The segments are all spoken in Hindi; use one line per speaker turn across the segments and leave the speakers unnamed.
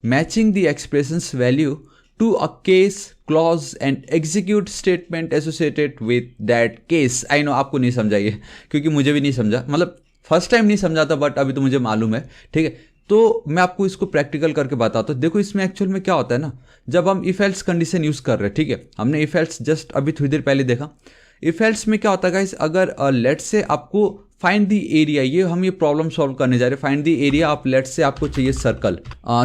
Matching the expressions value to a case clause and execute statement associated with that case. I know आपको नहीं समझा ये, क्योंकि मुझे भी नहीं समझा, मतलब फर्स्ट टाइम नहीं समझा था, बट अभी तो मुझे मालूम है। ठीक है, तो मैं आपको इसको प्रैक्टिकल करके बताता हूँ। देखो इसमें एक्चुअल में क्या होता है ना, जब हम इफ एल्स कंडीशन यूज कर रहे हैं, ठीक है, हमने इफ एल्स जस्ट अभी थोड़ी देर पहले देखा। इफ एल्स में क्या होता है गाइस, अगर लेट से आपको फाइंड द एरिया, ये हम ये प्रॉब्लम सॉल्व करने जा रहे हैं। Find the area of, let's say आपको चाहिए सर्कल,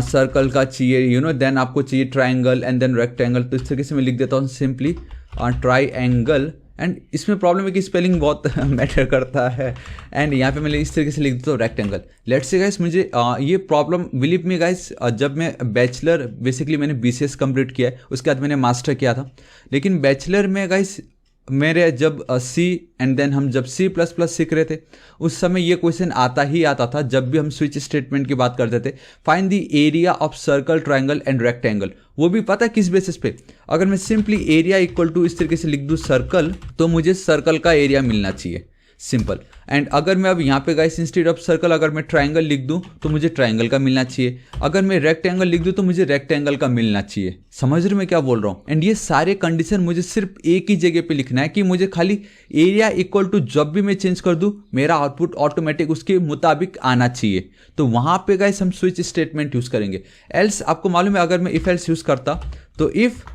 सर्कल का चाहिए देन आपको चाहिए ट्राइंगल एंड देन रेक्टेंगल। तो इस तरीके से मैं लिख देता हूँ सिंपली ट्राइंगल। एंड इसमें प्रॉब्लम है कि स्पेलिंग बहुत मैटर करता है। एंड यहाँ पे मैं इस तरीके से लिख देता हूँ रेक्टेंगल। लेट्स से गाइस मुझे ये प्रॉब्लम, बिलीव मी गाइस, जब मैं बैचलर, बेसिकली मैंने BCS कंप्लीट किया है, उसके बाद मैंने मास्टर किया था, लेकिन बैचलर में गाइस मेरे जब C एंड देन हम जब C++ सीख रहे थे, उस समय ये क्वेश्चन आता ही आता था जब भी हम स्विच स्टेटमेंट की बात करते थे। Find the area of circle, triangle and rectangle. वो भी पता है किस बेसिस पे, अगर मैं सिंपली एरिया इक्वल टू इस तरीके से लिख दूँ सर्कल, तो मुझे सर्कल का एरिया मिलना चाहिए, सिंपल। एंड अगर मैं अब यहाँ पे गाइस इंस्टेड ऑफ सर्कल अगर मैं ट्राइंगल लिख दूँ तो मुझे ट्राइंगल का मिलना चाहिए, अगर मैं रेक्टेंगल लिख दूँ तो मुझे रेक्टेंगल का मिलना चाहिए। समझ रहे मैं क्या बोल रहा हूँ? एंड ये सारे कंडीशन मुझे सिर्फ एक ही जगह पे लिखना है कि मुझे खाली एरिया इक्वल टू जब भी मैं चेंज कर दूँ मेरा आउटपुट ऑटोमेटिक उसके मुताबिक आना चाहिए। तो वहाँ पे गाइस हम स्विच स्टेटमेंट यूज करेंगे। एल्स आपको मालूम है, अगर मैं इफ एल्स यूज करता तो if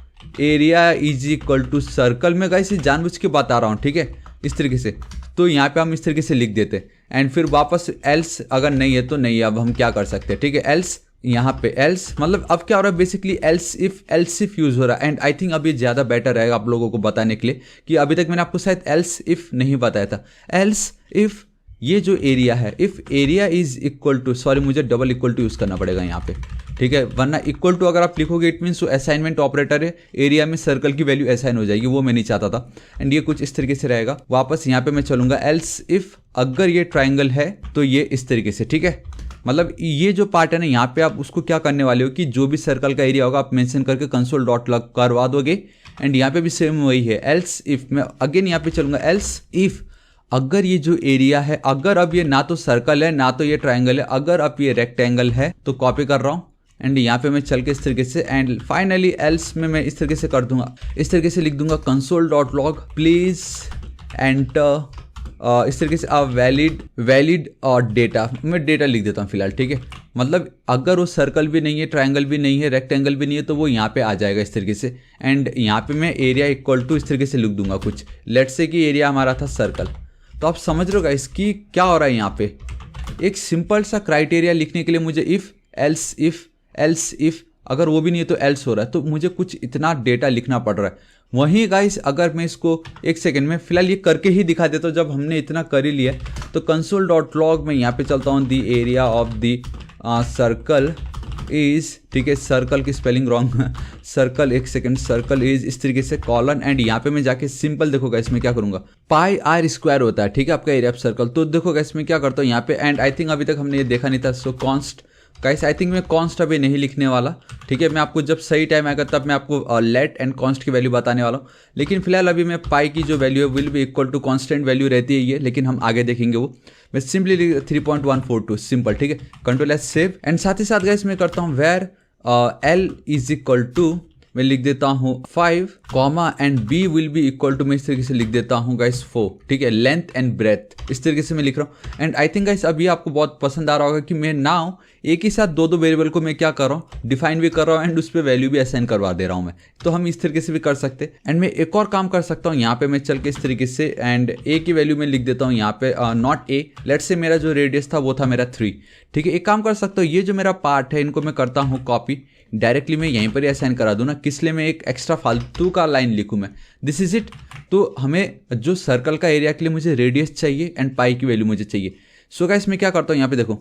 area is equal to circle, में गाइस जानबूझ के बता रहा हूँ, ठीक है, इस तरीके से। तो यहाँ पे हम इस तरीके से लिख देते एंड फिर वापस एल्स अगर नहीं है तो नहीं है। अब हम क्या कर सकते हैं, ठीक है, एल्स यहाँ पे एल्स मतलब अब क्या हो रहा है, बेसिकली एल्स इफ यूज हो रहा है। एंड आई थिंक अब ये ज़्यादा बेटर रहेगा आप लोगों को बताने के लिए, कि अभी तक मैंने आपको शायद एल्स इफ नहीं बताया था। एल्स इफ ये जो एरिया है, if area is equal to, sorry मुझे डबल इक्वल टू यूज करना पड़ेगा यहाँ पे, ठीक है, वरना इक्वल टू अगर आप लिखोगे इट मीन्स वो असाइनमेंट ऑपरेटर है, एरिया में सर्कल की वैल्यू असाइन हो जाएगी, वो मैं नहीं चाहता था। एंड ये कुछ इस तरीके से रहेगा। वापस यहाँ पे मैं चलूंगा एल्स इफ अगर ये ट्राइंगल है तो ये इस तरीके से, ठीक है। मतलब ये जो पार्ट है ना, यहाँ पे आप उसको क्या करने वाले हो कि जो भी सर्कल का एरिया होगा आप मेंशन करके कंसोल डॉट लग करवा दोगे। एंड यहाँ पे भी सेम वही है, एल्स इफ मैं अगेन यहाँ पे चलूंगा एल्स इफ अगर ये जो एरिया है, अगर अब ये ना तो सर्कल है ना तो ये ट्राइंगल है, अगर अब ये रेक्टेंगल है, तो कॉपी कर रहा हूँ एंड यहाँ पे मैं चल के इस तरीके से एंड फाइनली एल्स में मैं इस तरीके से कर दूंगा, इस तरीके से लिख दूंगा console dot log please enter इस तरीके से वैलिड और डेटा, मैं डेटा लिख देता हूँ फिलहाल, ठीक है। मतलब अगर वो सर्कल भी नहीं है, ट्राइंगल भी नहीं है, रेक्टेंगल भी नहीं है, तो वो यहाँ पे आ जाएगा इस तरीके से। एंड यहाँ पे मैं एरिया इक्वल टू इस तरीके से लिख दूंगा कुछ, लेट्स से कि एरिया हमारा था सर्कल। तो आप समझ रहे हो गाइस कि क्या हो रहा है यहाँ पे। एक सिंपल सा क्राइटेरिया लिखने के लिए मुझे इफ एल्स इफ अगर वो भी नहीं है तो एल्स हो रहा है, तो मुझे कुछ इतना डेटा लिखना पड़ रहा है। वहीं गाइस अगर मैं इसको एक सेकंड में फिलहाल ये करके ही दिखा देता हूँ, जब हमने इतना कर ही लिया तो कंसोल डॉट लॉग में यहाँ पे चलता हूँ, the area of the circle is, ठीक है, सर्कल की स्पेलिंग रॉन्ग, सर्कल एक सेकंड, सर्कल इज इस तरीके से कॉलन। एंड यहाँ पे मैं जाके सिंपल देखोगा इसमें क्या करूंगा, पाई आर स्क्वायर होता है, ठीक है, आपका एरिया ऑफ सर्कल। तो देखोगा इसमें क्या करता हूँ यहाँ पे, एंड आई थिंक अभी तक हमने ये देखा नहीं था, सो कॉन्स्ट गाइस आई थिंक मैं कॉन्स्ट अभी नहीं लिखने वाला, ठीक है, मैं आपको जब सही टाइम आएगा तब मैं आपको लेट एंड कॉन्स्ट की वैल्यू बताने वाला हूँ। लेकिन फिलहाल अभी मैं पाई की जो वैल्यू है will be equal to constant value रहती है ये, लेकिन हम आगे देखेंगे वो। मैं सिंपली 3.142 सिंपल, ठीक है, कंट्रोल एस सेव। एंड साथ ही साथ गाइस मैं करता हूँ where L is equal to, मैं लिख देता हूँ 5 comma and B will be equal to, मैं इस तरीके से लिख देता हूँ गाइस 4, ठीक है, लेंथ एंड ब्रेथ इस तरीके से मैं लिख रहा हूँ। एंड आई थिंक गाइस अब ये आपको बहुत पसंद आ रहा होगा कि मैं नाउ एक ही साथ दो वेरिएबल को मैं क्या कर रहा हूँ, डिफाइन भी कर रहा हूँ एंड उस पर वैल्यू भी असाइन करवा दे रहा हूँ मैं। तो हम इस तरीके से भी कर सकते हैं। एंड मैं एक और काम कर सकता हूँ, यहाँ पे मैं चल के इस तरीके से एंड ए की वैल्यू में लिख देता हूँ यहाँ पे नॉट ए, लेट्स से मेरा जो रेडियस था वो था मेरा 3, ठीक है। एक काम कर सकता हूँ, ये जो मेरा पार्ट है इनको मैं करता हूँ कॉपी, डायरेक्टली मैं यहीं पर ही असाइन करा दूँ ना, किस लिए मैं एक एक्स्ट्रा फालतू का लाइन लिखूँ मैं, दिस इज इट। तो हमें जो सर्कल का एरिया के लिए मुझे रेडियस चाहिए एंड पाई की वैल्यू मुझे चाहिए। सो गाइस मैं क्या करता हूँ यहाँ पे देखो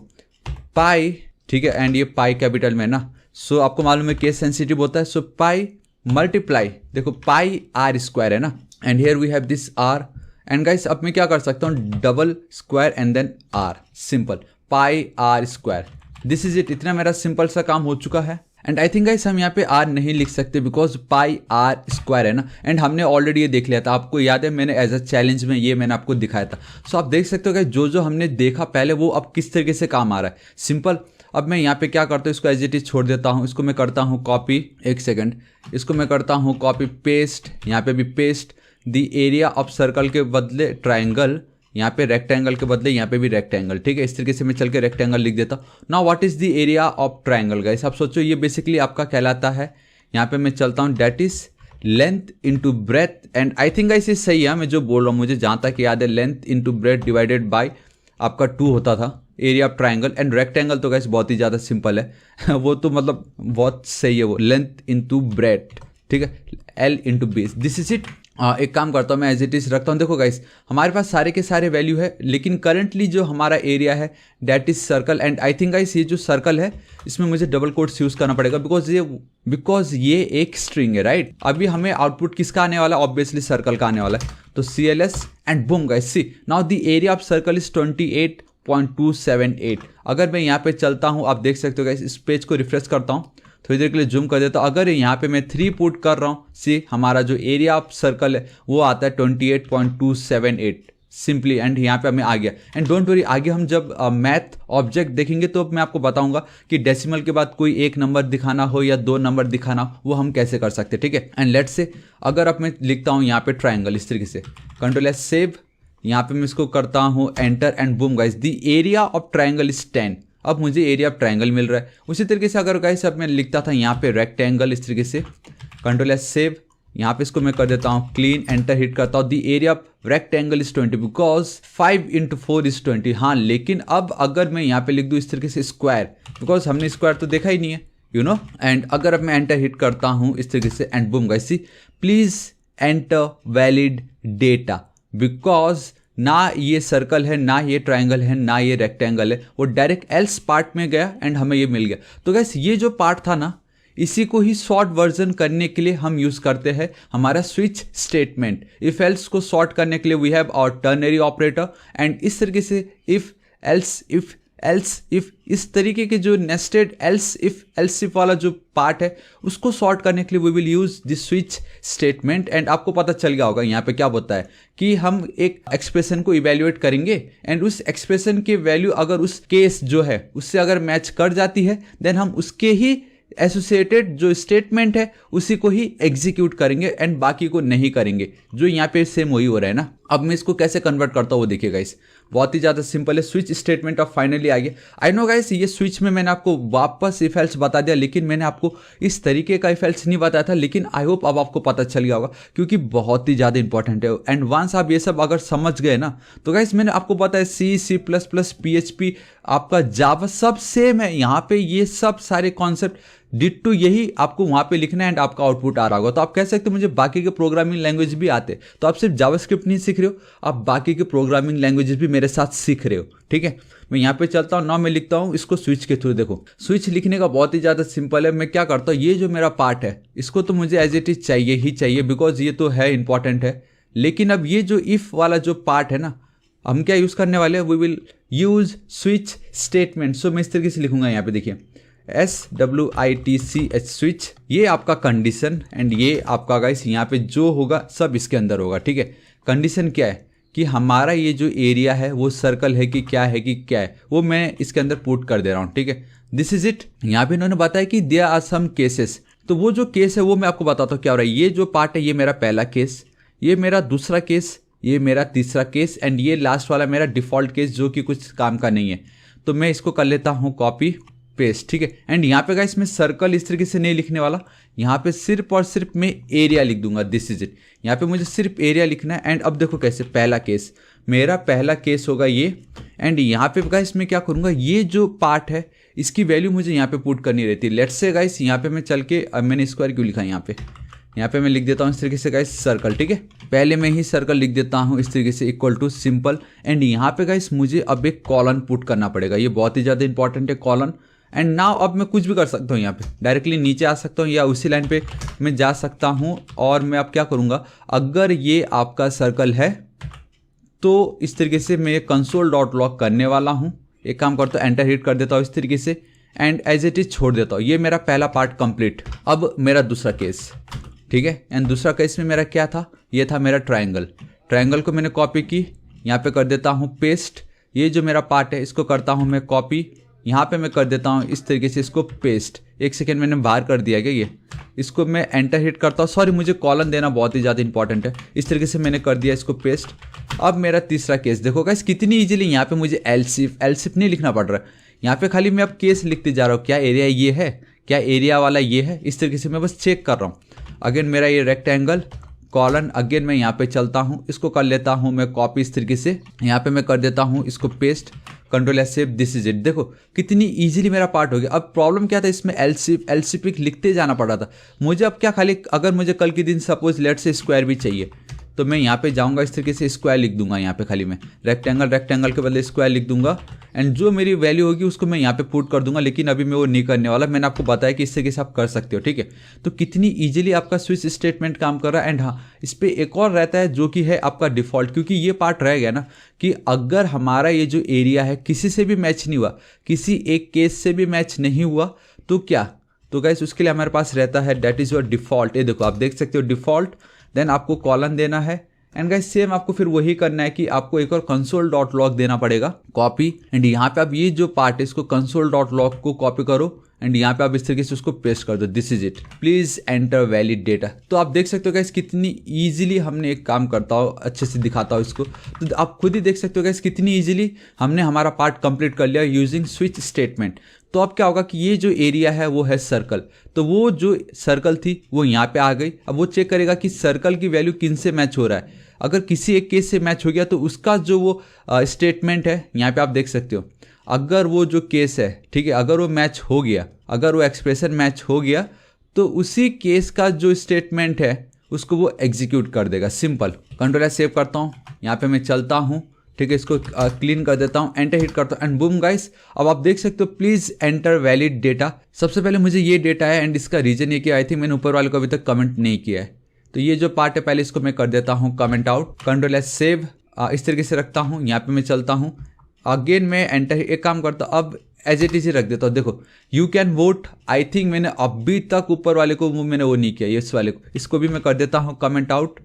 पाई, ठीक है, एंड ये पाई कैपिटल में ना, सो आपको मालूम है केस सेंसिटिव होता है, सो पाई मल्टीप्लाई, देखो पाई आर स्क्वायर है ना, and here we have this R. And guys अब मैं क्या कर सकता हूँ, double square and then R, simple pi R square, this is it. इतना मेरा सिंपल सा काम हो चुका है। एंड आई थिंक गाइस हम यहाँ पे आर नहीं लिख सकते बिकॉज पाई आर स्क्वायर है ना, एंड हमने ऑलरेडी ये देख लिया था, आपको याद है मैंने एज अ चैलेंज में ये मैंने आपको दिखाया था। सो आप देख सकते हो गाइस जो जो हमने देखा पहले वो अब किस तरीके से काम आ रहा है। सिंपल अब मैं यहाँ पे क्या करता हूँ, इसको एज इट इज छोड़ देता हूँ, इसको मैं करता हूँ कॉपी, एक सेकंड, इसको मैं करता हूँ कॉपी पेस्ट, यहाँ पे भी paste, the area of circle के बदले ट्राइंगल, यहाँ पे रेक्टेंगल के बदले यहाँ पे भी रेक्टेंगल, ठीक है। इस तरीके से मैं चल के रेक्टेंगल लिख देता हूँ। Now what is the area of triangle guys, आप सोचो ये बेसिकली आपका कहलाता है, यहाँ पे मैं चलता हूँ that is length into breadth, and I think guys ये सही है मैं जो बोल रहा हूँ, मुझे जहाँ तक याद है length into breath divided by आपका 2 होता था area of triangle. And rectangle तो गाइस बहुत ही ज़्यादा सिंपल है वो तो मतलब बहुत सही है, वो लेंथ इंटू ब्रेथ, ठीक है, L into base, this is it. एक काम करता हूँ मैं एज इट इज रखता हूँ। देखो गाइस हमारे पास सारे के सारे वैल्यू है, लेकिन करंटली जो हमारा एरिया है that is circle, and I think guys ये जो सर्कल है इसमें मुझे डबल कोट्स यूज करना पड़ेगा बिकॉज ये एक स्ट्रिंग है, राइट। अभी हमें आउटपुट किसका आने वाला है, ऑब्वियसली सर्कल का आने वाला है, तो CLS and boom guys see now the area of circle is 28.278। अगर मैं यहाँ पे चलता हूँ, आप देख सकते हो गाइस, इस पेज को रिफ्रेश करता हूँ, थोड़ी देर के लिए जूम कर देता हूँ। अगर यहाँ पे मैं 3 पुट कर रहा हूँ, सी हमारा जो एरिया ऑफ सर्कल है वो आता है 28.278 सिंपली, एंड यहाँ पे हमें आ गया। एंड डोंट वरी, आगे हम जब मैथ ऑब्जेक्ट देखेंगे तो मैं आपको बताऊंगा कि डेसिमल के बाद कोई एक नंबर दिखाना हो या 2 नंबर दिखाना हो वो हम कैसे कर सकते हैं, ठीक है। एंड लेट्स से अगर अब मैं लिखता हूँ यहाँ पे ट्राइंगल इस तरीके से, Ctrl+S सेव, यहाँ पे मैं इसको करता हूँ enter, and boom guys the area of triangle is 10। अब मुझे एरिया ऑफ ट्राइंगल मिल रहा है। उसी तरीके से अगर गाइस अब मैं लिखता था यहाँ पे रेक्टेंगल इस तरीके से, Ctrl+S सेव, यहाँ पे इसको मैं कर देता हूँ क्लीन, एंटर हिट करता हूँ, the area of rectangle is 20 because 5 × 4 is 20। हाँ, लेकिन अब अगर मैं यहाँ पे लिख दूँ इस तरीके से स्क्वायर, बिकॉज हमने स्क्वायर तो देखा ही नहीं है, यू नो। एंड अगर अब मैं एंटर हिट करता हूँ इस तरीके से, and boom guys see please enter valid data, because ना ये सर्कल है, ना ये ट्राइंगल है, ना ये रेक्टेंगल है, वो डायरेक्ट एल्स पार्ट में गया एंड हमें ये मिल गया। तो गैस ये जो पार्ट था ना, इसी को ही शॉर्ट वर्जन करने के लिए हम यूज करते हैं हमारा स्विच स्टेटमेंट। इफ एल्स को शॉर्ट करने के लिए we have our ternary operator, and इस तरीके से इफ एल्स इफ इस तरीके के जो नेस्टेड एल्स इफ वाला जो पार्ट है उसको सॉर्ट करने के लिए we will use this switch statement. And आपको पता चल गया होगा यहाँ पे क्या होता है कि हम एक एक्सप्रेशन को इवेल्युएट करेंगे, एंड उस एक्सप्रेशन के वैल्यू अगर उस केस जो है उससे अगर मैच कर जाती है देन हम उसके ही एसोसिएटेड जो स्टेटमेंट है उसी को ही एग्जीक्यूट करेंगे एंड बाकी को नहीं करेंगे। जो यहाँ पे सेम वही हो रहा है ना। अब मैं इसको कैसे कन्वर्ट करता हूँ वो देखिए गाइस, बहुत ही ज़्यादा सिंपल है। स्विच स्टेटमेंट ऑफ फाइनली आ गया। आई नो गाइस ये स्विच में मैंने आपको वापस इफ एल्स बता दिया, लेकिन मैंने आपको इस तरीके का इफ एल्स नहीं बताया था, लेकिन आई होप अब आपको पता चल गया होगा क्योंकि बहुत ही ज़्यादा इंपॉर्टेंट है। एंड वंस आप ये सब अगर समझ गए ना तो गाइस मैंने आपको बताया C++, PHP, आपका जावा सब सेम है। यहाँ पे ये सब सारे कॉन्सेप्ट डिट्टो यही आपको वहाँ पे लिखना है एंड आपका आउटपुट आ रहा होगा। तो आप कह सकते हो मुझे बाकी के प्रोग्रामिंग लैंग्वेज भी आते, तो आप सिर्फ जावास्क्रिप्ट नहीं सीख रहे हो, आप बाकी के प्रोग्रामिंग लैंग्वेजेस भी मेरे साथ सीख रहे हो, ठीक है। मैं यहाँ पे चलता हूँ ना, मैं लिखता हूँ इसको स्विच के थ्रू। देखो स्विच लिखने का बहुत ही ज़्यादा सिंपल है। मैं क्या करता हूँ, ये जो मेरा पार्ट है इसको तो मुझे एज इट इज चाहिए ही चाहिए बिकॉज ये तो है इंपॉर्टेंट है। लेकिन अब ये जो इफ वाला जो पार्ट है ना, हम क्या यूज़ करने वाले हैं, we will use switch statement. So मैं इस तरीके से लिखूंगा, यहाँ पे देखिए SWITCH स्विच, ये आपका कंडीशन एंड ये आपका गाइस यहाँ पे जो होगा सब इसके अंदर होगा, ठीक है। कंडीशन क्या है कि हमारा ये जो एरिया है वो सर्कल है कि क्या है वो मैं इसके अंदर पुट कर दे रहा हूँ, ठीक है। This is it. यहाँ पे इन्होंने बताया कि देयर आर सम केसेस, तो वो जो केस है वो मैं आपको बताता हूँ क्या हो रहा है। ये जो पार्ट है ये मेरा पहला केस, ये मेरा दूसरा केस, ये मेरा तीसरा केस एंड ये लास्ट वाला मेरा डिफॉल्ट केस जो कि कुछ काम का नहीं है। तो मैं इसको कर लेता हूँ कॉपी पेस्ट, ठीक है। एंड यहाँ पे गाइस मैं सर्कल इस तरीके से नहीं लिखने वाला, यहाँ पे सिर्फ और सिर्फ मैं एरिया लिख दूंगा। This is it. यहाँ पे मुझे सिर्फ एरिया लिखना है। एंड अब देखो कैसे, पहला केस मेरा पहला केस होगा ये, एंड यहाँ पे गाइस मैं क्या करूँगा, ये जो पार्ट है इसकी वैल्यू मुझे यहाँ पे पुट करनी रहती है। लेट्स से गाइस यहाँ पे मैं चल के, अब मैंने स्क्वायर क्यों लिखा है यहाँ पे मैं लिख देता हूँ इस तरीके से गाइस सर्कल, ठीक है। पहले मैं ही सर्कल लिख देता हूँ इस तरीके से इक्वल टू सिंपल। एंड यहाँ पे गाइस मुझे अब एक कॉलन पुट करना पड़ेगा, ये बहुत ही ज़्यादा इंपॉर्टेंट है कॉलन। एंड नाउ अब मैं कुछ भी कर सकता हूँ, यहाँ पे डायरेक्टली नीचे आ सकता हूँ या उसी लाइन पे मैं जा सकता हूँ। और मैं अब क्या करूँगा, अगर ये आपका सर्कल है तो इस तरीके से मैं console.log करने वाला हूँ। एक काम करता हूँ, एंटर हिट कर देता हूँ इस तरीके से एंड एज इट इज छोड़ देता हूँ। ये मेरा पहला पार्ट कंप्लीट। अब मेरा दूसरा केस, ठीक है। एंड दूसरा केस में मेरा क्या था, ये था मेरा ट्राइंगल को मैंने कॉपी की, यहाँ पे कर देता हूँ पेस्ट। ये जो मेरा पार्ट है इसको करता हूँ मैं कॉपी, यहाँ पे मैं कर देता हूँ इस तरीके से इसको पेस्ट। एक सेकेंड मैंने बाहर कर दिया क्या ये, इसको मैं एंटर हिट करता हूँ। सॉरी, मुझे कॉलन देना बहुत ही ज़्यादा इंपॉर्टेंट है। इस तरीके से मैंने कर दिया इसको पेस्ट। अब मेरा तीसरा केस देखो गाइस कितनी ईजिली यहाँ पे मुझे एलसिफ नहीं लिखना पड़ रहा है। यहाँ पे खाली मैं अब केस लिखते जा रहा हूँ, क्या एरिया ये है, क्या एरिया वाला ये है, इस तरीके से मैं बस चेक कर रहा हूँ। अगेन मेरा ये रेक्टेंगल कॉलन, अगेन मैं यहाँ पे चलता हूँ, इसको कर लेता हूँ मैं कॉपी इस तरीके से, यहाँ पे मैं कर देता हूँ इसको paste, control S save, this is it. देखो कितनी इजीली मेरा पार्ट हो गया। अब प्रॉब्लम क्या था, इसमें एलसीफ लिखते जाना पड़ा था मुझे। अब क्या खाली अगर मुझे कल के दिन सपोज लेट से स्क्वायर भी चाहिए तो मैं यहाँ पे जाऊँगा, इस तरीके से स्क्वायर लिख दूंगा। यहाँ पे खाली मैं रेक्टेंगल के बदले स्क्वायर लिख दूंगा एंड जो मेरी वैल्यू होगी उसको मैं यहाँ पे पुट कर दूंगा। लेकिन अभी मैं वो नहीं करने वाला, मैंने आपको बताया कि इस तरीके से आप कर सकते हो, ठीक है। तो कितनी ईजिली आपका स्विच स्टेटमेंट काम कर रहा है। एंड हाँ, इस पर एक और रहता है जो कि है आपका डिफ़ॉल्ट, क्योंकि ये पार्ट रह गया ना कि अगर हमारा ये जो एरिया है किसी से भी मैच नहीं हुआ, किसी एक केस से भी मैच नहीं हुआ, तो क्या, तो गाइस उसके लिए हमारे पास रहता है दैट इज़ योर डिफ़ॉल्ट। ये देखो आप देख सकते हो डिफ़ॉल्ट, देन आपको कॉलन देना है एंड गाइस सेम आपको फिर वही करना है कि आपको एक और console.log देना पड़ेगा, कॉपी। एंड यहाँ पे आप ये जो पार्ट है इसको console.log को कॉपी करो एंड यहाँ पे आप इस तरीके से उसको पेस्ट कर दो, this is it, please enter valid data. तो आप देख सकते हो गाइस कितनी इजीली हमने एक काम करता हो, अच्छे से दिखाता हो इसको। तो आप खुद ही देख सकते हो गाइस कितनी इजीली हमने हमारा पार्ट कंप्लीट कर लिया यूजिंग स्विच स्टेटमेंट। तो अब क्या होगा कि ये जो एरिया है वो है सर्कल, तो वो जो सर्कल थी वो यहाँ पे आ गई। अब वो चेक करेगा कि सर्कल की वैल्यू किन से मैच हो रहा है। अगर किसी एक केस से मैच हो गया तो उसका जो वो स्टेटमेंट है यहाँ पे आप देख सकते हो, अगर वो जो केस है, ठीक है, अगर वो मैच हो गया, अगर वो एक्सप्रेशन मैच हो गया तो उसी केस का जो स्टेटमेंट है उसको वो एग्जीक्यूट कर देगा। सिंपल, कंट्रोल एस सेव करता हूँ, यहाँ पे मैं चलता हूँ, ठीक है, इसको क्लीन कर देता हूँ, एंटर हिट करता हूँ एंड बूम गाइस। अब आप देख सकते हो प्लीज एंटर वैलिड डेटा। सबसे पहले मुझे ये डेटा है एंड इसका रीजन ये कि आई थिंक मैंने ऊपर वाले को अभी तक कमेंट नहीं किया है। तो ये जो पार्ट है पहले इसको मैं कर देता हूँ comment out, control S save, इस तरीके से रखता हूँ। यहाँ पे मैं चलता हूँ, अगेन मैं एंटर, एक काम करता हूँ अब एज इट इज रख देता हूँ। देखो you can vote, I think मैंने अभी तक ऊपर वाले को मैंने वो नहीं किया, इस वाले को, इसको भी मैं कर देता हूँ कमेंट आउट,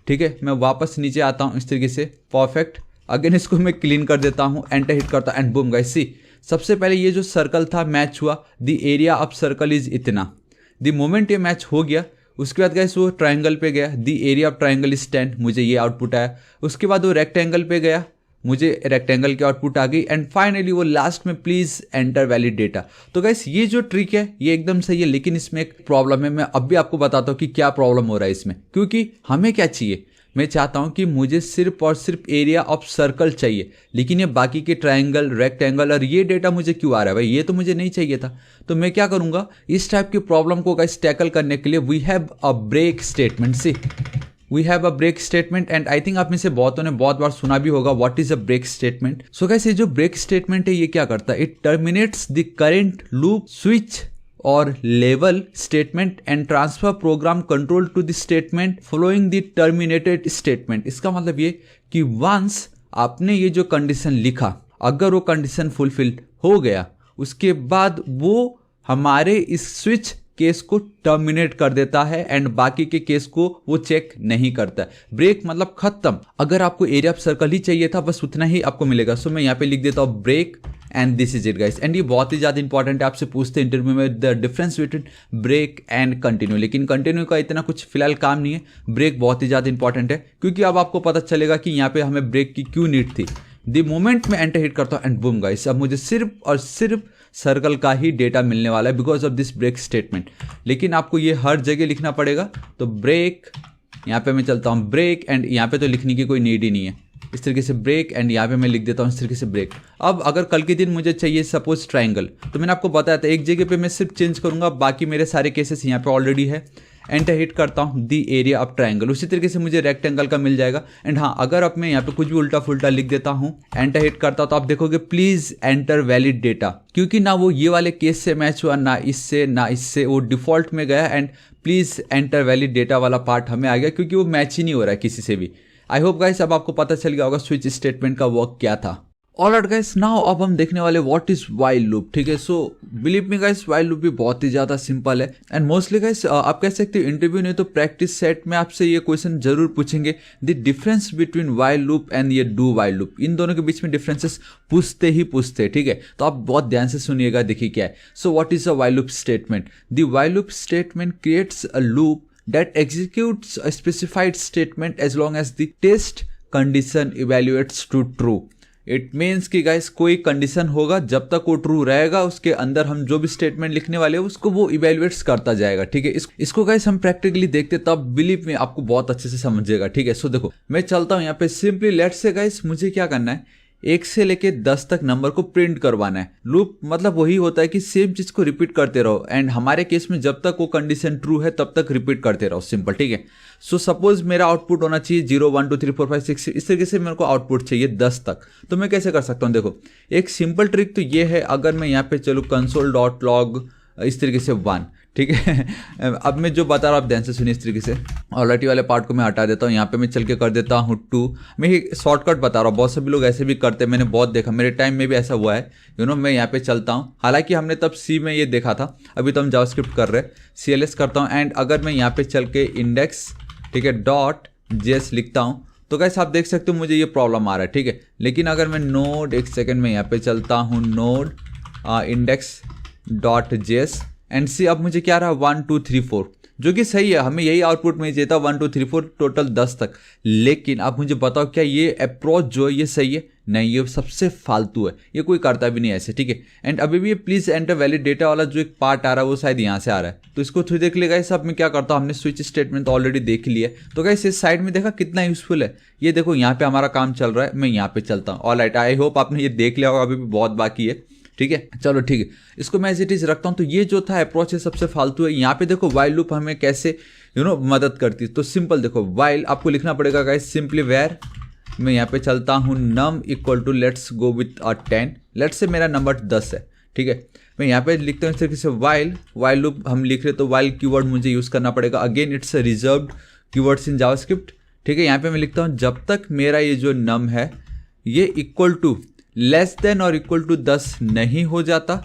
ठीक है। मैं वापस नीचे आता हूँ इस तरीके से, परफेक्ट। अगेन इसको मैं क्लीन कर देता हूँ, एंटर हिट करता हूँ एंड बूम गाइस सी, सबसे पहले ये जो सर्कल था मैच हुआ, the area of circle is इतना। द मोमेंट ये मैच हो गया उसके बाद गाइस वो ट्रायंगल पे गया, the area of triangle is 10, मुझे ये आउटपुट आया। उसके बाद वो रेक्टेंगल पे गया, मुझे रेक्टेंगल की आउटपुट आ गई एंड फाइनली वो लास्ट में प्लीज एंटर वैलिड डेटा। तो गाइस ये जो ट्रिक है ये एकदम सही है, लेकिन इसमें एक प्रॉब्लम है। मैं अब भी आपको बताता हूँ कि क्या प्रॉब्लम हो रहा है इसमें, क्योंकि हमें क्या चाहिए, मैं चाहता हूं कि मुझे सिर्फ और सिर्फ एरिया ऑफ सर्कल चाहिए, लेकिन ये बाकी के ट्रायंगल, रेक्टेंगल और ये डेटा मुझे क्यों आ रहा है भाई, ये तो मुझे नहीं चाहिए था। तो मैं क्या करूंगा, इस टाइप की प्रॉब्लम को गाइस टैकल करने के लिए we have a break statement. से we have a break statement and I think आप में से बहुतों ने बहुत बार सुना भी होगा what is a break statement. So guys ये जो ब्रेक स्टेटमेंट है ये क्या करता है, it terminates the current loop switch or लेवल statement and transfer program control to the statement following the terminated statement. इसका मतलब ये कि वंस आपने ये जो कंडीशन लिखा, अगर वो कंडीशन फुलफिल हो गया उसके बाद वो हमारे इस स्विच केस को टर्मिनेट कर देता है एंड बाकी के केस को वो चेक नहीं करता। ब्रेक मतलब खत्म। अगर आपको एरिया ऑफ सर्कल ही चाहिए था बस उतना ही आपको मिलेगा। सो मैं यहाँ पे लिख देता हूँ break and this is it guys. And ये बहुत ही ज़्यादा इंपॉर्टेंट है, आपसे पूछते हैं इंटरव्यू में the difference between break and continue, लेकिन कंटिन्यू का इतना कुछ फिलहाल काम नहीं है, ब्रेक बहुत ही ज़्यादा इंपॉर्टेंट है, क्योंकि अब आपको पता चलेगा कि यहाँ पे हमें ब्रेक की क्यों नीड थी। द मोमेंट में एंटर हिट करता हूँ एंड बूम गाइस, अब मुझे सिर्फ और सिर्फ सर्कल का ही डेटा मिलने वाला है because of this break statement. लेकिन आपको ये हर जगह लिखना पड़ेगा। तो ब्रेक, यहाँ पे मैं चलता हूँ ब्रेक एंड यहाँ पे तो लिखने की कोई नीड ही नहीं है, इस तरीके से ब्रेक एंड यहाँ पे मैं लिख देता हूँ इस तरीके से ब्रेक। अब अगर कल के दिन मुझे चाहिए सपोज ट्रायंगल, तो मैंने आपको बताया था एक जगह पे मैं सिर्फ चेंज करूँगा, बाकी मेरे सारे केसेस यहाँ पे ऑलरेडी है। एंटर हिट करता हूँ दी एरिया ऑफ ट्रायंगल, उसी तरीके से मुझे रेक्टेंगल का मिल जाएगा। एंड हाँ, अगर अब मैं यहाँ पे कुछ भी उल्टा फुल्टा लिख देता हूँ, एंटर हिट करता हूँ, तो आप देखोगे प्लीज एंटर वैलिड डेटा, क्योंकि ना वो ये वाले केस से मैच हुआ, ना इससे वो डिफॉल्ट में गया and please enter valid data वाला पार्ट हमें आ गया, क्योंकि वो मैच ही नहीं हो रहा है किसी से भी। आई होप गाइस अब आपको पता चल गया होगा स्विच स्टेटमेंट का वर्क क्या था। ऑलराइट गाइस, नाउ अब हम देखने वाले व्हाट इज व्हाइल लूप। ठीक है, so believe me guys, while loop भी बहुत ही ज्यादा सिंपल है एंड मोस्टली गाइस आप कह सकते हो इंटरव्यू नहीं तो प्रैक्टिस सेट में आपसे ये क्वेश्चन जरूर पूछेंगे, the difference between while loop and ये डू व्हाइल लूप, इन दोनों के बीच में डिफरेंसेस पूछते ही पूछते। ठीक है, तो आप बहुत ध्यान से सुनिएगा, देखिए क्या है। So what is a while loop statement? The while loop statement creates a loop that executes a specified statement as long as the test condition evaluates to true. It means कि गाइस कोई कंडीशन होगा, जब तक वो ट्रू रहेगा उसके अंदर हम जो भी स्टेटमेंट लिखने वाले हैं उसको वो इवेल्युएट्स करता जाएगा। ठीक है, इसको गाइस हम प्रैक्टिकली देखते तब बिलीव में आपको बहुत अच्छे से समझेगा। ठीक है, सो देखो मैं चलता हूँ यहाँ पे, सिंपली लेट्स से गाइस मुझे क्या करना है, 1 से लेके 10 तक नंबर को प्रिंट करवाना है। लूप मतलब वही होता है कि सेम चीज को रिपीट करते रहो एंड हमारे केस में जब तक वो कंडीशन ट्रू है तब तक रिपीट करते रहो, सिंपल। ठीक है, सो सपोज मेरा आउटपुट होना चाहिए 0 1 2 3 4 5 6, इस तरीके से मेरे को आउटपुट चाहिए 10 तक। तो मैं कैसे कर सकता हूँ, देखो एक सिंपल ट्रिक तो ये है, अगर मैं यहाँ पे चलूँ console.log इस तरीके से 1, ठीक है। अब मैं जो बता रहा हूँ आप ध्यान से सुनिए, इस तरीके से ऑलरेडी वाले पार्ट को मैं हटा देता हूँ, यहाँ पे मैं चल के कर देता हूँ 2। मैं ये शॉर्टकट बता रहा हूँ, बहुत सभी लोग ऐसे भी करते हैं, मैंने बहुत देखा, मेरे टाइम में भी ऐसा हुआ है। मैं यहाँ पे चलता हूँ, हालांकि हमने तब सी में ये देखा था, अभी तो हम जावास्क्रिप्ट कर रहे हैं। CLS करता हूँ एंड अगर मैं यहाँ पे चल के इंडेक्स, ठीक है, .js लिखता हूँ तो गाइस आप देख सकते हो मुझे ये प्रॉब्लम आ रहा है। ठीक है, लेकिन अगर मैं नोड, एक सेकेंड में यहाँ पे चलता हूँ नोड index.js एंड सी, अब मुझे क्या रहा 1 2 3 4, जो कि सही है, हमें यही आउटपुट में चाहिए था 1 2 3 4 टोटल 10 तक। लेकिन आप मुझे बताओ क्या ये अप्रोच जो है ये सही है? नहीं, ये सबसे फालतू है, ये कोई करता भी नहीं ऐसे। ठीक है, एंड अभी भी ये प्लीज एंटर वैलिड डेटा वाला जो एक पार्ट आ रहा है वो शायद यहाँ से आ रहा है, तो इसको थोड़ी देख लेगा। सब मैं क्या करता हूँ, हमने स्विच स्टेटमेंट ऑलरेडी देख लिया है, तो गाइस इस साइड में देखा कितना यूजफुल है। ये देखो यहाँ पे हमारा काम चल रहा है, मैं यहाँ पे चलता हूँ। ऑलराइट, आई होप आपने ये देख लिया होगा, अभी भी बहुत बाकी है। ठीक है, चलो ठीक है, इसको मैं एज इट इज रखता हूँ। तो ये जो था अप्रोच है सबसे फालतू है। यहाँ पे देखो व्हाइल लूप हमें कैसे मदद करती है, तो सिंपल देखो व्हाइल आपको लिखना पड़ेगा गाइस, सिंपली वेयर, मैं यहाँ पे चलता हूँ num equal to let's go with 10, let's say मेरा नंबर 10 है। ठीक है, मैं यहाँ पे लिखता हूँ इस तरीके से व्हाइल लूप हम लिख रहे तो व्हाइल कीवर्ड मुझे यूज़ करना पड़ेगा। Again it's reserved keywords in JavaScript. ठीक है, यहाँ पे मैं लिखता हूँ जब तक मेरा ये जो num है ये इक्वल टू लेस देन और इक्वल टू 10 नहीं हो जाता,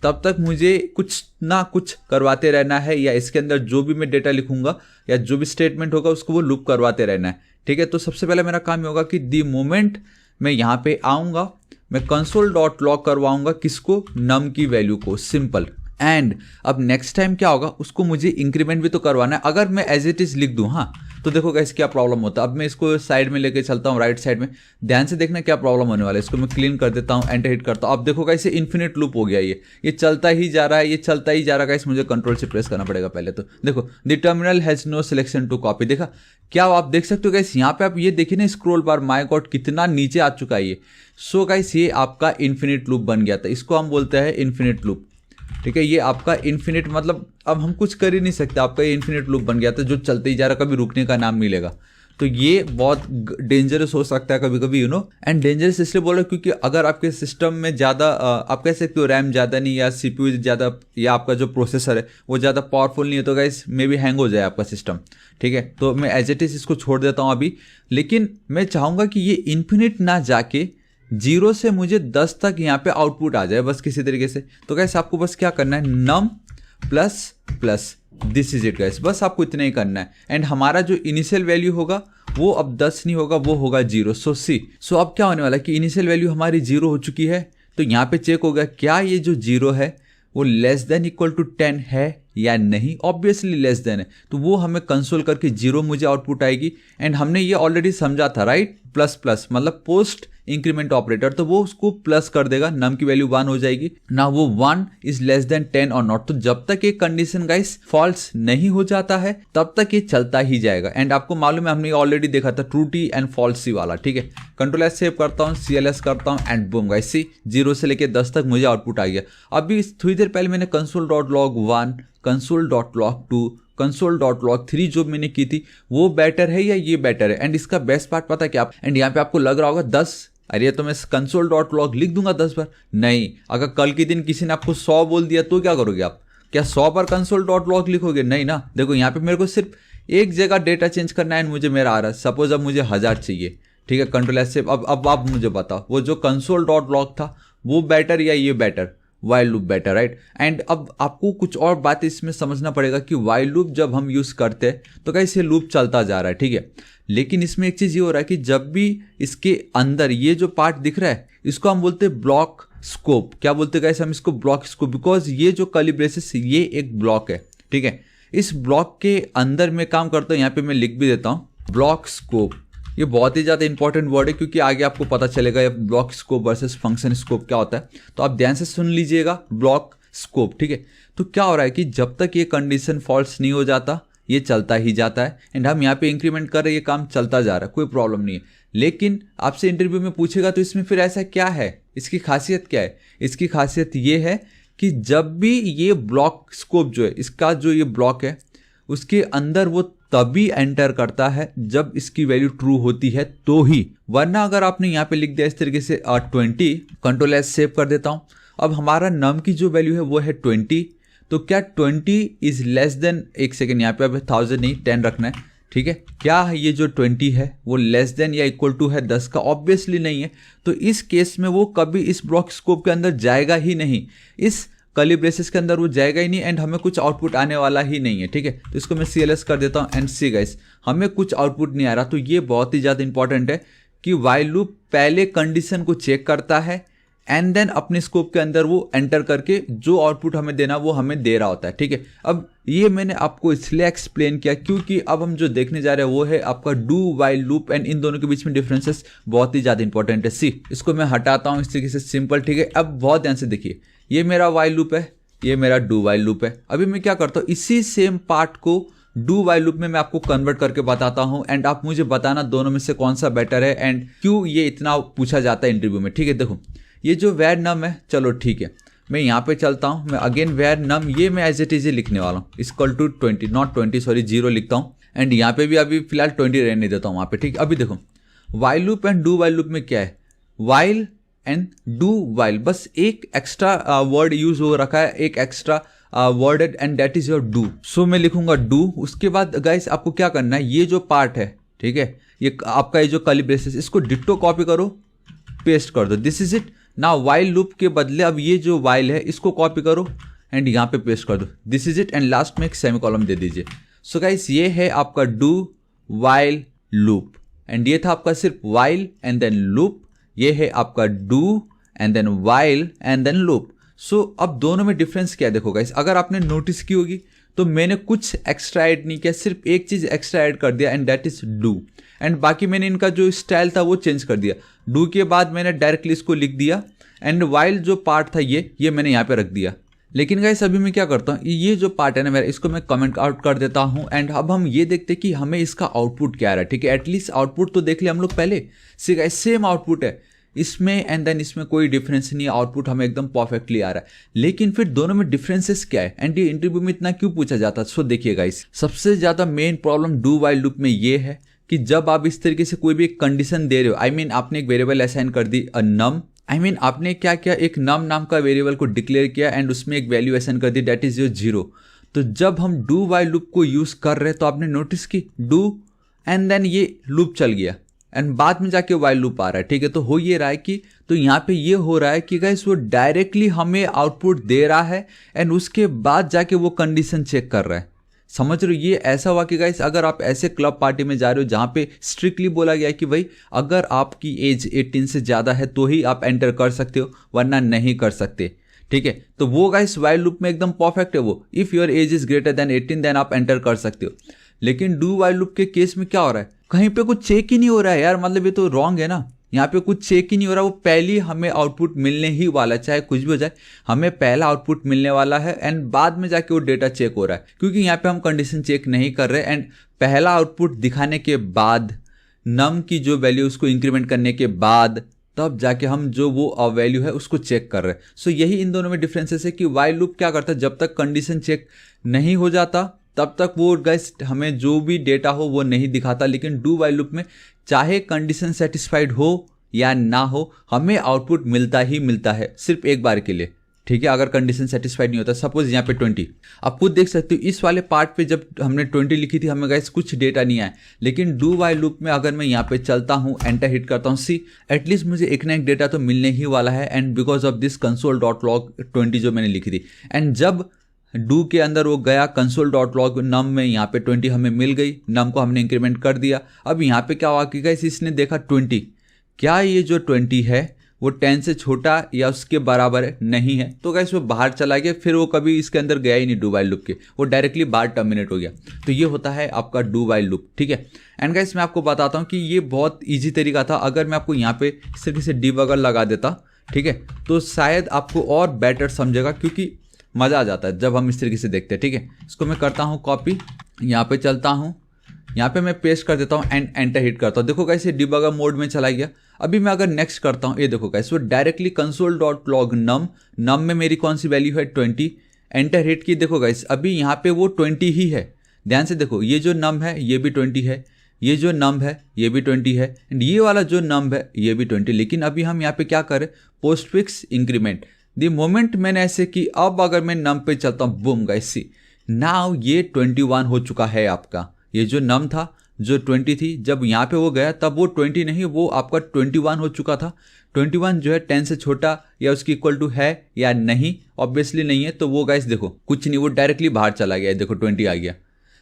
तब तक मुझे कुछ ना कुछ करवाते रहना है, या इसके अंदर जो भी मैं डेटा लिखूंगा या जो भी स्टेटमेंट होगा उसको वो लूप करवाते रहना है। ठीक है, तो सबसे पहले मेरा काम ये होगा कि दी मोमेंट मैं यहाँ पे आऊँगा मैं console.log करवाऊंगा किसको, num की वैल्यू को, सिंपल। एंड अब नेक्स्ट टाइम क्या होगा, उसको मुझे इंक्रीमेंट भी तो करवाना है। अगर मैं एज इट इज लिख दूं, हाँ, तो देखो गाइस क्या प्रॉब्लम होता है। अब मैं इसको साइड में लेके चलता हूँ, राइट साइड में, ध्यान से देखना क्या प्रॉब्लम होने वाला है। इसको मैं क्लीन कर देता हूँ, एंटर हिट करता हूँ। अब देखो गाइस ये इन्फिनिट लूप हो गया, ये चलता ही जा रहा है, ये चलता ही जा रहा है गाइस। मुझे कंट्रोल से प्रेस करना पड़ेगा पहले। तो देखो the terminal has no selection to copy, देखा क्या आप देख सकते हो गाइस, यहाँ पे आप ये देखिए ना स्क्रॉल बार, माय गॉड कितना नीचे आ चुका है ये। सो गाइस ये आपका इन्फिनिट लूप बन गया था, इसको हम बोलते हैं इन्फिनिट लूप। ठीक है, ये आपका इन्फिनिट मतलब अब हम कुछ कर ही नहीं सकते, आपका ये इन्फिनिट लूप बन गया था जो चलते ही जा रहा, कभी रुकने का नाम नहीं लेगा। तो ये बहुत डेंजरस हो सकता है कभी कभी, एंड डेंजरस इसलिए बोल रहा हूँ क्योंकि अगर आपके सिस्टम में ज़्यादा आप कह सकते हो रैम ज़्यादा नहीं, या CPU ज़्यादा, या आपका जो प्रोसेसर है वो ज़्यादा पावरफुल नहीं है, तो गाइस मे भी हैंग हो जाए आपका सिस्टम। ठीक है, तो मैं एज इट इज इसको छोड़ देता हूँ अभी, लेकिन मैं चाहूँगा कि ये इन्फिनिट ना जाके 0 से मुझे 10 तक यहाँ पे आउटपुट आ जाए बस किसी तरीके से। तो गाइस आपको बस क्या करना है, num plus plus, this is it guys, बस आपको इतना ही करना है। एंड हमारा जो इनिशियल वैल्यू होगा वो अब 10 नहीं होगा, वो होगा 0। सो अब क्या होने वाला है कि इनिशियल वैल्यू हमारी 0 हो चुकी है, तो यहाँ पे चेक हो गया क्या ये जो 0 है वो लेस देन इक्वल टू 10 है या नहीं। ऑब्वियसली लेस देन है, तो वो हमें कंसोल करके 0 मुझे आउटपुट आएगी। एंड हमने ये ऑलरेडी समझा था, राइट, प्लस प्लस मतलब पोस्ट इंक्रीमेंट ऑपरेटर, तो वो उसको प्लस कर देगा, नम की वैल्यू 1 हो जाएगी ना, वो 1 इज लेस देन 10 और नॉट। तो जब तक ये कंडीशन गाइस फॉल्स नहीं हो जाता है तब तक ये चलता ही जाएगा। एंड आपको मालूम है हमने ऑलरेडी देखा था ट्रूटी एंड फॉल्सी वाला। ठीक है, कंट्रोल एस सेव करता हूँ, CLS करता हूँ एंड बूम गाइस, सी 0 से लेके 10 तक मुझे आउटपुट आ गया। अभी थोड़ी देर पहले मैंने console.log 1, console.log 2, console.log 3 जो मैंने की थी वो बेटर है या ये बेटर है। एंड इसका बेस्ट पार्ट पता है क्या, एंड यहाँ पे आपको लग रहा होगा 10, अरे तो मैं console.log लिख दूंगा 10 बार। नहीं, अगर कल के दिन किसी ने आपको 100 बोल दिया तो क्या करोगे आप, क्या 100 बार console.log लिखोगे? नहीं ना। देखो यहाँ पे मेरे को सिर्फ एक जगह डेटा चेंज करना है, मुझे मेरा आ रहा है, सपोज अब मुझे 1000 चाहिए। ठीक है, कंट्रोल एस सेव। अब आप मुझे बताओ वो जो कंसोल डॉट लॉग था वो बेटर या ये better, while loop better, right. And अब आपको कुछ और बात इसमें समझना पड़ेगा कि वाइल लूप जब हम यूज़ करते हैं तो कैसे लूप चलता जा रहा है, ठीक है। लेकिन इसमें एक चीज़ ये हो रहा है कि जब भी इसके अंदर ये जो पार्ट दिख रहा है इसको हम बोलते हैं ब्लॉक स्कोप। क्या बोलते हैं गाइस हम इसको? ब्लॉक स्कोप, बिकॉज ये जो कर्ली ब्रेसेस ये एक ब्लॉक है, ठीक है। इस ब्लॉक के अंदर मैं काम करता हूँ, यहाँ पे मैं लिख भी देता हूँ ब्लॉक स्कोप। ये बहुत ही ज़्यादा इंपॉर्टेंट वर्ड है क्योंकि आगे आपको पता चलेगा ये block scope versus function scope क्या होता है। तो आप ध्यान से सुन लीजिएगा, ब्लॉक स्कोप, ठीक है। तो क्या हो रहा है कि जब तक ये कंडीशन फॉल्स नहीं हो जाता ये चलता ही जाता है। एंड हम यहाँ पे इंक्रीमेंट कर रहे हैं, ये काम चलता जा रहा है, कोई प्रॉब्लम नहीं है। लेकिन आपसे इंटरव्यू में पूछेगा तो इसमें फिर ऐसा क्या है, इसकी खासियत क्या है? इसकी खासियत ये है कि जब भी ये ब्लॉक स्कोप जो है, इसका जो ये ब्लॉक है उसके अंदर वो तभी एंटर करता है जब इसकी वैल्यू ट्रू होती है तो ही, वरना अगर आपने यहाँ पे लिख दिया इस तरीके से 20, कंट्रोल एस सेव कर देता हूँ। अब हमारा नम की जो वैल्यू है वो है 20, तो क्या 20 इज लेस देन, एक सेकेंड यहाँ पे अब 1000 नहीं 10 रखना है, ठीक है। क्या है ये जो 20 है वो लेस देन या इक्वल टू है 10 का? ऑब्वियसली नहीं है। तो इस केस में वो कभी इस ब्लॉक स्कोप के अंदर जाएगा ही नहीं, इस कर्ली ब्रेसेस के अंदर वो जाएगा ही नहीं एंड हमें कुछ आउटपुट आने वाला ही नहीं है, ठीक है। तो इसको मैं CLS कर देता हूँ एंड सी गाइस हमें कुछ आउटपुट नहीं आ रहा। तो ये बहुत ही ज़्यादा इंपॉर्टेंट है कि वाइल लूप पहले कंडीशन को चेक करता है एंड देन अपने स्कोप के अंदर वो एंटर करके जो आउटपुट हमें देना वो हमें दे रहा होता है, ठीक है। अब ये मैंने आपको इसलिए एक्सप्लेन किया क्योंकि अब हम जो देखने जा रहे हैं वो है आपका do while loop and in दोनों के बीच में डिफरेंसेस बहुत ही ज़्यादा इंपॉर्टेंट है। सी इसको मैं हटाता हूँ इस तरीके से, सिंपल, ठीक है। अब बहुत ध्यान से देखिए, ये मेरा वाइल लूप है, ये मेरा डू वाइल लूप है। अभी मैं क्या करता हूँ, इसी सेम पार्ट को डू वाइल लूप में मैं आपको कन्वर्ट करके बताता हूँ एंड आप मुझे बताना दोनों में से कौन सा बेटर है एंड क्यों ये इतना पूछा जाता है इंटरव्यू में, ठीक है। देखो ये जो वैर नम है, चलो ठीक है, मैं यहाँ पे चलता हूँ, मैं अगेन वैर नम ये मैं एज इट इज लिखने वाला हूँ, इक्वल टू 20 नॉट 20 सॉरी 0 लिखता हूँ एंड यहाँ पे भी अभी फिलहाल 20 रहने देता हूँ वहाँ पे, ठीक है। अभी देखो while loop and do while loop में क्या है, वाइल एंड डू वाइल, बस एक एक्स्ट्रा वर्ड यूज हो रखा है, एक extra word and that is your do. So मैं लिखूंगा डू, उसके बाद गाइस आपको क्या करना है, ये जो पार्ट है, ठीक है, ये आपका ये जो कर्ली ब्रेसेस इसको डिट्टो कॉपी करो, पेस्ट कर दो, दिस इज इट। ना वाइल लूप के बदले अब ये जो वाइल है इसको कॉपी करो एंड यहाँ पे पेस्ट कर दो, this is it. And last में एक सेमीकोलन दे दीजिए। सो गाइस ये है आपका डू वाइल लूप एंड ये था आपका सिर्फ वाइल एंड देन लूप, ये है आपका do and then while and then loop. So अब दोनों में डिफरेंस क्या है, देखो गाइस अगर आपने नोटिस की होगी तो मैंने कुछ एक्स्ट्रा ऐड नहीं किया, सिर्फ एक चीज एक्स्ट्रा ऐड कर दिया and that is do. And बाकी मैंने इनका जो स्टाइल था वो चेंज कर दिया। डू के बाद मैंने डायरेक्टली इसको लिख दिया एंड वाइल जो पार्ट था ये मैंने यहाँ पे रख दिया। लेकिन गाइस अभी मैं क्या करता हूँ, ये जो पार्ट है ना मेरा, इसको मैं कमेंट आउट कर देता हूँ एंड अब हम ये देखते हैं कि हमें इसका आउटपुट क्या आ रहा है, ठीक है। एटलीस्ट आउटपुट तो देख लिया हम लोग पहले से, गाइस सेम आउटपुट है इसमें एंड देन इसमें कोई डिफरेंस नहीं है, आउटपुट हमें एकदम परफेक्टली आ रहा है। लेकिन फिर दोनों में डिफरेंसेस क्या है एंड ये इंटरव्यू में इतना क्यों पूछा जाता है? सो देखिए गाइस सबसे ज्यादा main problem do while loop में ये है कि जब आप इस तरीके से कोई भी एक कंडीशन दे रहे हो, आई मीन आपने एक वेरिएबल असाइन कर दी नम, आई मीन आपने क्या किया, एक नम नाम का वेरिएबल को डिक्लेयर किया एंड उसमें एक वैल्यू असाइन कर दी दैट इज योर 0। तो जब हम डू वाइल लूप को यूज कर रहे हैं तो आपने नोटिस की डू एंड देन ये लूप चल गया एंड बाद में जाके वाइल लूप आ रहा है, ठीक है। तो हो ये रहा है कि तो यहाँ पे ये हो रहा है कि गाइस वो डायरेक्टली हमें आउटपुट दे रहा है एंड उसके बाद जाके वो कंडीशन चेक कर रहा है, समझ रहे हो। ये ऐसा हुआ कि गाइस अगर आप ऐसे क्लब पार्टी में जा रहे हो जहाँ पे स्ट्रिक्टली बोला गया है कि भाई अगर आपकी एज 18 से ज़्यादा है तो ही आप एंटर कर सकते हो वरना नहीं कर सकते, ठीक है। तो वो गाइस वाइल लूप में एकदम परफेक्ट है वो, if your age is greater than 18 then आप एंटर कर सकते हो। लेकिन डू वाइल लूप के केस में क्या हो रहा है, कहीं पे कुछ चेक ही नहीं हो रहा है यार, मतलब ये तो रॉन्ग है ना। यहाँ पे कुछ चेक ही नहीं हो रहा, वो पहली हमें आउटपुट मिलने ही वाला है, चाहे कुछ भी हो जाए हमें पहला आउटपुट मिलने वाला है एंड बाद में जाके वो डेटा चेक हो रहा है क्योंकि यहाँ पे हम कंडीशन चेक नहीं कर रहे एंड पहला आउटपुट दिखाने के बाद नम की जो वैल्यू उसको इंक्रीमेंट करने के बाद तब जाके हम जो वो वैल्यू है उसको चेक कर रहे हैं। सो यही इन दोनों में डिफरेंसेस है कि वाइल लूप क्या करता है, जब तक कंडीशन चेक नहीं हो जाता तब तक वो गाइस हमें जो भी डेटा हो वो नहीं दिखाता। लेकिन डू वाइल लूप में चाहे कंडीशन सेटिस्फाइड हो या ना हो हमें आउटपुट मिलता ही मिलता है, सिर्फ एक बार के लिए, ठीक है, अगर कंडीशन सेटिस्फाइड नहीं होता, सपोज यहाँ पे 20, आप खुद देख सकते हो इस वाले पार्ट पे जब हमने 20 लिखी थी हमें गाइस कुछ डेटा नहीं आया, लेकिन डू वाइल लूप में अगर मैं यहाँ पे चलता हूँ, एंटर हिट करता हूँ, सी एटलीस्ट मुझे एक ना एक डेटा तो मिलने ही वाला है, and because of this console.log 20 जो मैंने लिखी थी, एंड जब डू के अंदर वो गया console.log नम में, यहाँ पे 20 हमें मिल गई, नम को हमने इंक्रीमेंट कर दिया। अब यहाँ पे क्या हुआ कि गाइस इसने देखा 20, क्या ये जो 20 है वो 10 से छोटा या उसके बराबर है, नहीं है, तो गाइस वो बाहर चला गया, फिर वो कभी इसके अंदर गया ही नहीं डू वाइल लूप के, वो डायरेक्टली बाहर टर्मिनेट हो गया। तो ये होता है आपका डू वाइल लूप, ठीक है। एंड गाइस मैं आपको बताता हूँ कि ये बहुत ईजी तरीका था, अगर मैं आपको यहाँ पे इस तरीके से डिबगर लगा देता, ठीक है, तो शायद आपको और बेटर समझेगा, क्योंकि मज़ा आ जाता है जब हम इस तरीके से देखते हैं, ठीक है। इसको मैं करता हूँ कॉपी, यहाँ पे चलता हूँ, यहाँ पे मैं पेस्ट कर देता हूँ एंड एंटर हिट करता हूँ। देखो गाइस ये डिबगर मोड में चला गया। अभी मैं अगर नेक्स्ट करता हूँ, ये देखो गाइस वो डायरेक्टली console.log नम में मेरी कौन सी वैल्यू है 20, एंटर हिट की, देखो गाइस अभी यहाँ पे वो 20 ही है। ध्यान से देखो, ये जो नम है ये भी 20 है, ये जो नम है ये भी 20 है, एंड ये वाला जो नम है ये भी 20। लेकिन अभी हम यहाँ पे क्या करें, post fix increment, the moment मैंने ऐसे कि अब अगर मैं नम पे चलता हूँ, बूम गाइस सी नाउ ये 21 हो चुका है आपका। ये जो नम था जो 20 थी, जब यहाँ पे वो गया तब वो 20 नहीं, वो आपका 21 हो चुका था। 21 जो है 10 से छोटा या उसकी इक्वल टू है या नहीं, ऑब्वियसली नहीं है, तो वो गाइस देखो कुछ नहीं, वो डायरेक्टली बाहर चला गया, देखो 20 आ गया,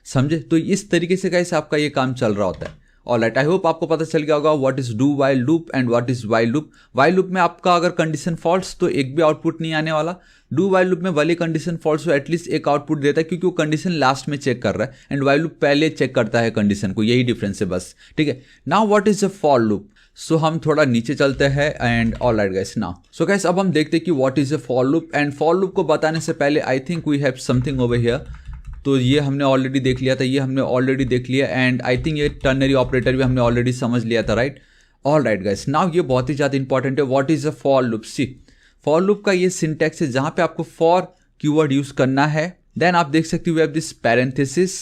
समझे। तो इस तरीके से गाइस आपका ये काम चल रहा होता है। ऑलराइट, आई होप आपको पता चल गया होगा what is do while loop and what is while loop. While loop में आपका अगर कंडीशन फॉल्स तो एक भी आउटपुट नहीं आने वाला। डू वाइल लूप में वाली कंडीशन फॉल्स हो एटलीस्ट एक आउटपुट देता है, क्योंकि वो कंडीशन लास्ट में चेक कर रहा है, एंड वाइल लूप पहले चेक करता है कंडीशन को, यही डिफरेंस है बस, ठीक है। Now what is a for loop, so हम थोड़ा नीचे चलते हैं, and alright guys now so guys अब हम देखते हैं कि what is a for loop. And for loop को बताने से पहले I think we have something over here, तो ये हमने ऑलरेडी देख लिया था, ये हमने ऑलरेडी देख लिया, एंड आई थिंक ये टर्नरी ऑपरेटर भी हमने ऑलरेडी समझ लिया था, राइट। ऑलराइट गाइस नाउ ये बहुत ही ज़्यादा इंपॉर्टेंट है, what is a for loop. See for loop का ये सिंटैक्स है जहाँ पे आपको फॉर कीवर्ड यूज करना है, देन आप देख सकते हो वी हैव दिस पैरेंथेसिस,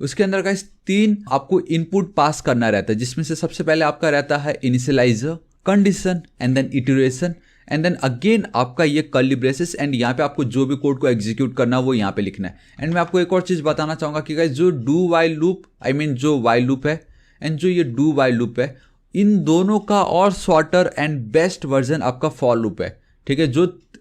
उसके अंदर गाइस 3 आपको इनपुट पास करना रहता है, जिसमें से सबसे पहले आपका रहता है initializer, condition and then iteration, and then again आपका ये कर्ली ब्रेसेस, एंड यहाँ पे आपको जो भी कोड को एग्जीक्यूट करना है वो यहाँ पे लिखना है। एंड मैं आपको एक और चीज़ बताना चाहूँगा कि गाइस जो do while loop, I mean जो वाइल लूप है एंड जो ये डू वाइल लूप है, इन दोनों का और शॉर्टर एंड बेस्ट वर्जन आपका फॉर लूप है, ठीक है।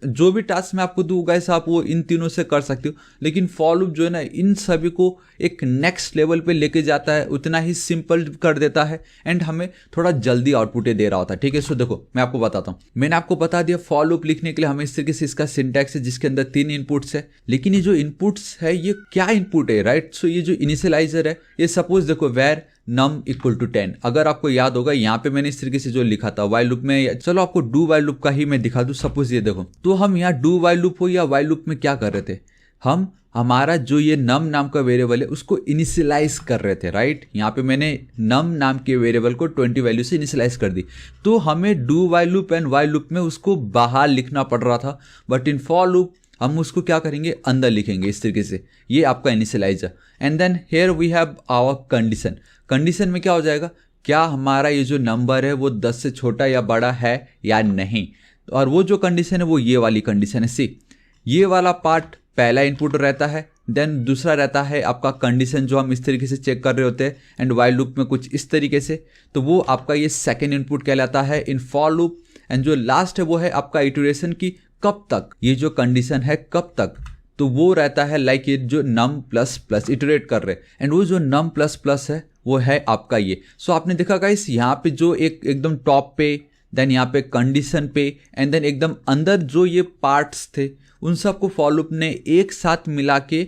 जो भी टास्क मैं आपको दूँ गाइस आप वो इन तीनों से कर सकते हो, लेकिन फॉर लूप जो है ना इन सभी को एक नेक्स्ट लेवल पे लेके जाता है, उतना ही सिंपल कर देता है, एंड हमें थोड़ा जल्दी आउटपुट दे रहा होता है, ठीक है। सो देखो मैं आपको बताता हूँ, मैंने आपको बता दिया फॉर लूप लिखने के लिए हमें इस तरीके से इसका सिंटैक्स है जिसके अंदर 3 इनपुट्स है, लेकिन ये जो इनपुट्स है ये क्या इनपुट है, राइट। सो ये जो इनिशियलाइजर है, ये सपोज देखो वेर नम इक्वल टू 10, अगर आपको याद होगा यहाँ पे मैंने इस तरीके से जो लिखा था वाइल लूप में, चलो आपको डू वाइल लूप का ही मैं दिखा दूं। सपोज ये देखो, तो हम यहाँ डू वाइल लूप हो या वाइल लूप में क्या कर रहे थे, हम हमारा जो ये नम नाम का वेरिएबल है उसको इनिशियलाइज कर रहे थे, राइट। यहाँ पे मैंने नम नाम के वेरिएबल को 20 वैल्यू से इनिशियलाइज कर दी, तो हमें do while loop and while loop में उसको बाहर लिखना पड़ रहा था, बट इन फॉर लूप हम उसको क्या करेंगे, अंदर लिखेंगे इस तरीके से, ये आपका initializer. And then here we have our condition, condition में क्या हो जाएगा, क्या हमारा ये जो नंबर है वो 10 से छोटा या बड़ा है या नहीं, और वो जो कंडीशन है वो ये वाली कंडीशन है। सी ये वाला पार्ट पहला इनपुट रहता है, देन दूसरा रहता है आपका कंडीशन जो हम इस तरीके से चेक कर रहे होते हैं, एंड वाइल लूप में कुछ इस तरीके से, तो वो आपका ये सेकेंड इनपुट कहलाता है इन फॉर लूप। एंड जो लास्ट है वो है आपका इटरेशन की कब तक, ये जो कंडीशन है कब तक, तो वो रहता है लाइक ये जो नम प्लस प्लस इटरेट कर रहे हैं, एंड वो जो नम प्लस प्लस है वो है आपका ये। सो आपने देखा गाइस यहाँ पे जो एकदम टॉप पे, देन यहाँ पे कंडीशन पे, एंड देन एकदम अंदर जो ये पार्ट्स थे उन सबको फॉर लूप ने एक साथ मिला के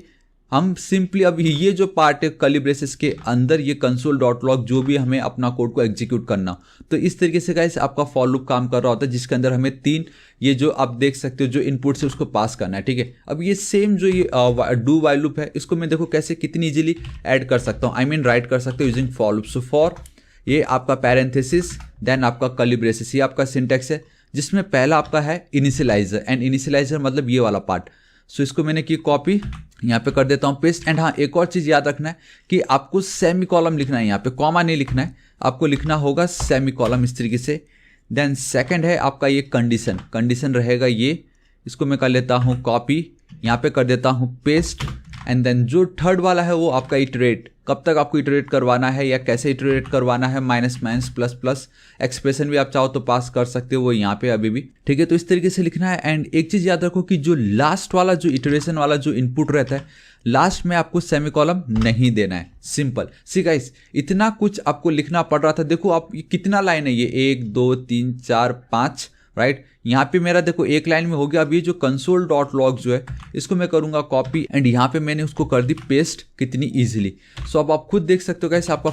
हम सिंपली अब ये जो पार्ट है कर्ली ब्रेसेस के अंदर ये console.log जो भी हमें अपना कोड को एग्जीक्यूट करना, तो इस तरीके से गाइस आपका फॉर लूप काम कर रहा होता है, जिसके अंदर हमें 3 ये जो आप देख सकते हो जो इनपुट्स है उसको पास करना है, ठीक है। अब ये सेम जो ये डू वाइल लूप है इसको मैं देखो कैसे कितनी इजीली ऐड कर सकता हूँ, आई मीन राइट कर सकते हो using for loop. So for ये आपका पैरेंथेसिस, देन आपका कर्ली ब्रेसेस, ये आपका सिंटैक्स है जिसमें पहला आपका है इनिशियलाइजर, एंड इनिशियलाइजर मतलब ये वाला पार्ट। सो इसको मैंने की कॉपी, यहाँ पे कर देता हूँ पेस्ट। एंड हाँ एक और चीज़ याद रखना है कि आपको सेमी कॉलम लिखना है, यहाँ पे कॉमा नहीं लिखना है, आपको लिखना होगा सेमी कॉलम इस तरीके से। देन सेकंड है आपका ये कंडीशन, कंडीशन रहेगा ये, इसको मैं कर लेता हूँ कॉपी, यहाँ पे कर देता हूँ पेस्ट, एंड देन जो थर्ड वाला है वो आपका इटरेट, कब तक आपको इटरेट करवाना है या कैसे इटरेट करवाना है, minus minus plus plus, expression भी आप चाहो तो पास कर सकते हो, वो यहाँ पे अभी भी ठीक है। तो इस तरीके से लिखना है। एंड एक चीज़ याद रखो कि जो लास्ट वाला जो इटरेशन वाला जो इनपुट रहता है, लास्ट में आपको सेमीकॉलम नहीं देना है, सिंपल। सी गाइस, इतना कुछ आपको लिखना पड़ रहा था। देखो आप कितना लाइन है ये, 1 2 3 4 5, राइट। यहाँ पे मेरा देखो एक लाइन में हो गया। अब ये जो कंसोल डॉट लॉग जो है इसको मैं करूंगा कॉपी, एंड यहाँ पे मैंने उसको कर दी पेस्ट, कितनी इजीली। सो अब आप खुद देख सकते हो गाइस आपका